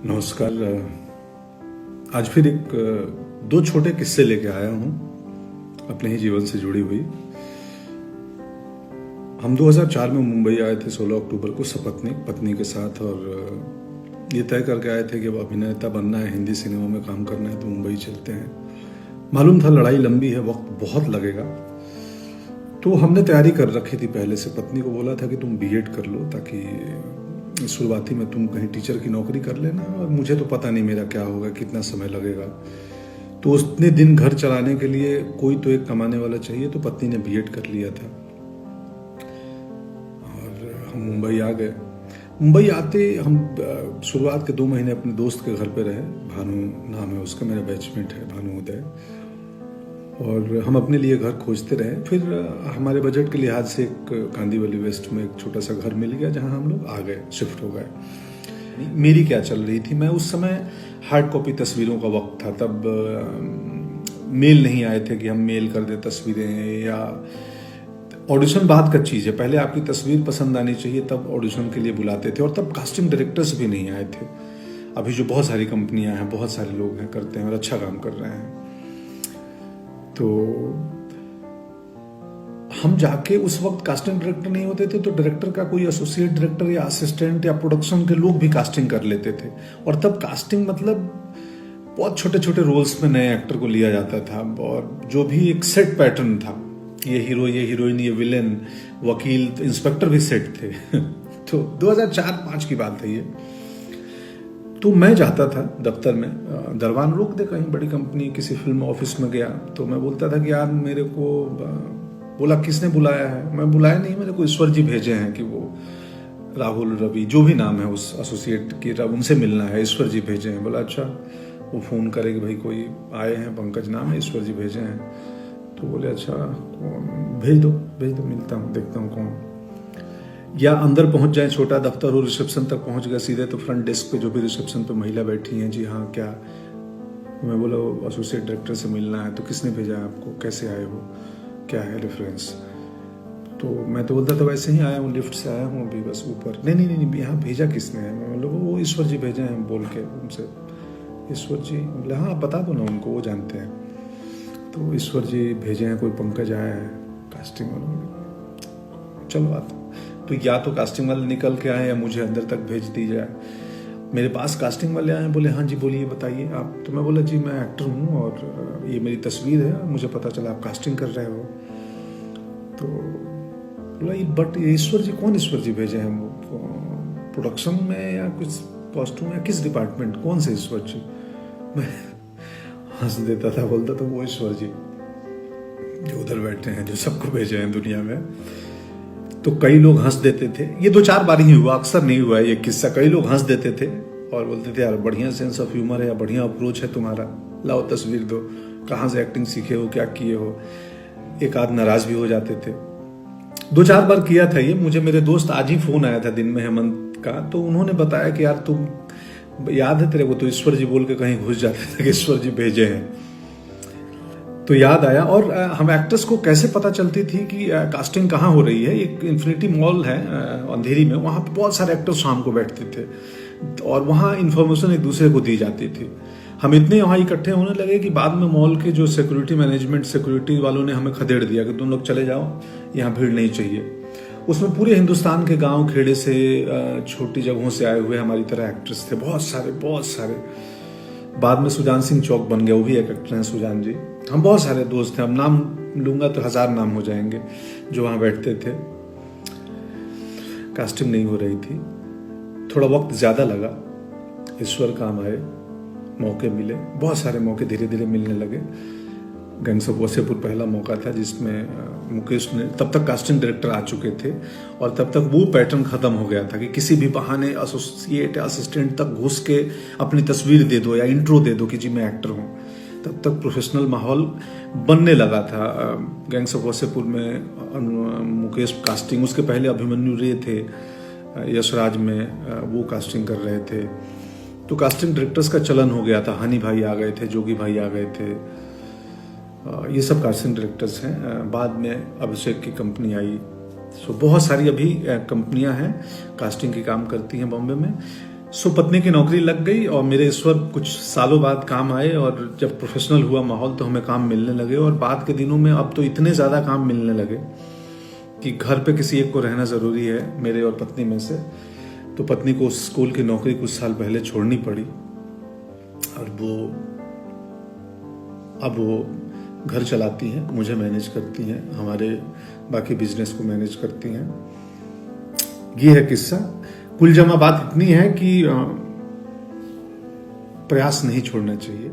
नमस्कार। आज फिर एक दो छोटे किस्से लेके आया हूँ अपने ही जीवन से जुड़ी हुई। हम 2004 में मुंबई आए थे 16 अक्टूबर को सपत्नीक पत्नी के साथ, और ये तय करके आए थे कि अब अभिनेता बनना है, हिंदी सिनेमा में काम करना है तो मुंबई चलते हैं। मालूम था लड़ाई लंबी है, वक्त बहुत लगेगा, तो हमने तैयारी कर रखी थी पहले से। पत्नी को बोला था कि तुम बीएड कर लो ताकि शुरुआती में तुम कहीं टीचर की नौकरी कर लेना, और मुझे तो पता नहीं मेरा क्या होगा, कितना समय लगेगा। तो उतने दिन घर चलाने के लिए कोई तो एक कमाने वाला चाहिए, तो पत्नी ने बीएड कर लिया था और हम मुंबई आ गए। मुंबई आते हम शुरुआत के 2 महीने अपने दोस्त के घर पे रहे। भानु नाम है उसका, मेरा बैचमेट है भानु उदय, और हम अपने लिए घर खोजते रहे। फिर हमारे बजट के लिहाज से एक कांदीवली वेस्ट में एक छोटा सा घर मिल गया, जहां हम लोग आ गए, शिफ्ट हो गए। मेरी क्या चल रही थी, मैं उस समय हार्ड कॉपी तस्वीरों का वक्त था, तब मेल नहीं आए थे कि हम मेल कर दे तस्वीरें, या ऑडिशन बाद का चीज़ है। पहले आपकी तस्वीर पसंद आनी चाहिए, तब ऑडिशन के लिए बुलाते थे, और तब कास्टिंग डायरेक्टर्स भी नहीं आए थे। अभी जो बहुत सारी कंपनियां हैं, बहुत सारे लोग हैं, करते हैं और अच्छा काम कर रहे हैं। तो हम जाके, उस वक्त कास्टिंग डायरेक्टर नहीं होते थे, तो डायरेक्टर का कोई एसोसिएट डायरेक्टर या असिस्टेंट या प्रोडक्शन के लोग भी कास्टिंग कर लेते थे। और तब कास्टिंग मतलब बहुत छोटे छोटे रोल्स में नए एक्टर को लिया जाता था, और जो भी एक सेट पैटर्न था, ये हीरो, ये हीरोइन, ये विलेन, वकील, तो इंस्पेक्टर भी सेट थे। तो 2004-5 की बात है ये। तो मैं जाता था दफ्तर में, दरवान रोक दे, कहीं बड़ी कंपनी किसी फिल्म ऑफिस में गया, तो मैं बोलता था कि यार मेरे को, बोला किसने बुलाया है? मैं बुलाया नहीं, मेरे को ईश्वर जी भेजे हैं कि वो राहुल, रवि, जो भी नाम है उस एसोसिएट की, उनसे मिलना है, ईश्वर जी भेजे हैं। बोला अच्छा। वो फोन करे कि भाई कोई आए हैं, पंकज नाम है, ईश्वर जी भेजे हैं। तो बोले अच्छा भेज दो, मिलता हूँ, देखता हूँ कौन। या अंदर पहुंच जाए, छोटा दफ्तर हो, रिसेप्शन तक पहुंच गए सीधे, तो फ्रंट डेस्क पे जो भी रिसेप्शन पे महिला बैठी हैं, जी हाँ क्या। मैं बोला एसोसिएट डायरेक्टर से मिलना है। तो किसने भेजा है आपको, कैसे आए हो, क्या है रेफरेंस? तो मैं तो बोलता था वैसे ही आया हूँ, लिफ्ट से आया हूँ अभी बस ऊपर। नहीं, यहाँ भेजा किसने है? मैं बोला वो ईश्वर जी भेजे हैं, बोल के उनसे। ईश्वर जी? बोले हाँ बता दो ना उनको, वो जानते हैं। तो ईश्वर जी भेजे हैं, कोई पंकज आया है कास्टिंग वाला। चलो आता। तो या तो कास्टिंग वाले निकल के आए, या मुझे अंदर तक भेज दी जाए। मेरे पास कास्टिंग वाले आए, बोले हाँ जी बोलिए, बताइए आप। तो मैं बोला जी मैं एक्टर हूँ, और ये मेरी तस्वीर है, मुझे पता चला आप कास्टिंग कर रहे हो। तो बोला बट ईश्वर जी कौन? ईश्वर जी भेजे हैं वो प्रोडक्शन में या कुछ कॉस्ट्यूम या किस डिपार्टमेंट, कौन से ईश्वर जी? मैं हंस देता था, बोलता था वो ईश्वर जी जो उधर बैठे हैं, जो सबको भेजे हैं दुनिया में। तो कई लोग हंस देते थे। ये 2-4 बार ही हुआ, अक्सर नहीं हुआ है ये किस्सा। कई लोग हंस देते थे और बोलते थे यार बढ़िया सेंस ऑफ ह्यूमर है, या बढ़िया अप्रोच है तुम्हारा, लाओ तस्वीर दो, कहाँ से एक्टिंग सीखे हो, क्या किए हो। एक आध नाराज भी हो जाते थे। 2-4 बार किया था ये। मुझे मेरे दोस्त आज ही फोन आया था दिन में, हेमंत का, तो उन्होंने बताया कि यार तुम, याद है तेरे को, तो ईश्वर जी बोल के कहीं घुस जाते थे कि ईश्वर जी भेजे हैं। तो याद आया। और हम एक्टर्स को कैसे पता चलती थी कि कास्टिंग कहाँ हो रही है? एक इन्फिनिटी मॉल है अंधेरी में, वहाँ पे बहुत सारे एक्टर्स शाम को बैठते थे, और वहाँ इन्फॉर्मेशन एक दूसरे को दी जाती थी। हम इतने वहाँ इकट्ठे होने लगे कि बाद में मॉल के जो सिक्योरिटी मैनेजमेंट, सिक्योरिटी वालों ने हमें खदेड़ दिया कि तुम लोग चले जाओ, यहाँ भीड़ नहीं चाहिए। उसमें पूरे हिंदुस्तान के गाँव खेड़े से, छोटी जगहों से आए हुए हमारी तरह एक्टर्स थे, बहुत सारे। बाद में सुजान सिंह चौक बन गया, वो भी एक एक्टर हैं सुजान जी। हम बहुत सारे दोस्त थे, अब नाम लूंगा तो 1000 नाम हो जाएंगे जो वहां बैठते थे। कास्टिंग नहीं हो रही थी, थोड़ा वक्त ज्यादा लगा। ईश्वर काम आए, मौके मिले, बहुत सारे मौके धीरे धीरे मिलने लगे। गैंग्स ऑफ वासेपुर पहला मौका था जिसमें मुकेश ने, तब तक कास्टिंग डायरेक्टर आ चुके थे, और तब तक वो पैटर्न खत्म हो गया था कि किसी भी बहाने एसोसिएट या असिस्टेंट तक घुस के अपनी तस्वीर दे दो या इंट्रो दे दो कि जी मैं एक्टर हूँ। तब तक प्रोफेशनल माहौल बनने लगा था। गैंग्स ऑफ वासेपुर में मुकेश कास्टिंग, उसके पहले अभिमन्यु रे थे यशराज में, वो कास्टिंग कर रहे थे। तो कास्टिंग डायरेक्टर्स का चलन हो गया था। हनी भाई आ गए थे, जोगी भाई आ गए थे, ये सब कास्टिंग डायरेक्टर्स हैं। बाद में अभिषेक की कंपनी आई। सो बहुत सारी अभी कंपनियां हैं कास्टिंग की काम करती हैं बॉम्बे में। पत्नी की नौकरी लग गई और मेरे इस वक्त कुछ सालों बाद काम आए, और जब प्रोफेशनल हुआ माहौल तो हमें काम मिलने लगे। और बाद के दिनों में अब तो इतने ज़्यादा काम मिलने लगे कि घर पे किसी एक को रहना ज़रूरी है, मेरे और पत्नी में से। तो पत्नी को स्कूल की नौकरी कुछ साल पहले छोड़नी पड़ी, और अब वो घर चलाती हैं, मुझे मैनेज करती हैं, हमारे बाकी बिजनेस को मैनेज करती हैं। ये है किस्सा। कुल जमा बात इतनी है कि प्रयास नहीं छोड़ना चाहिए।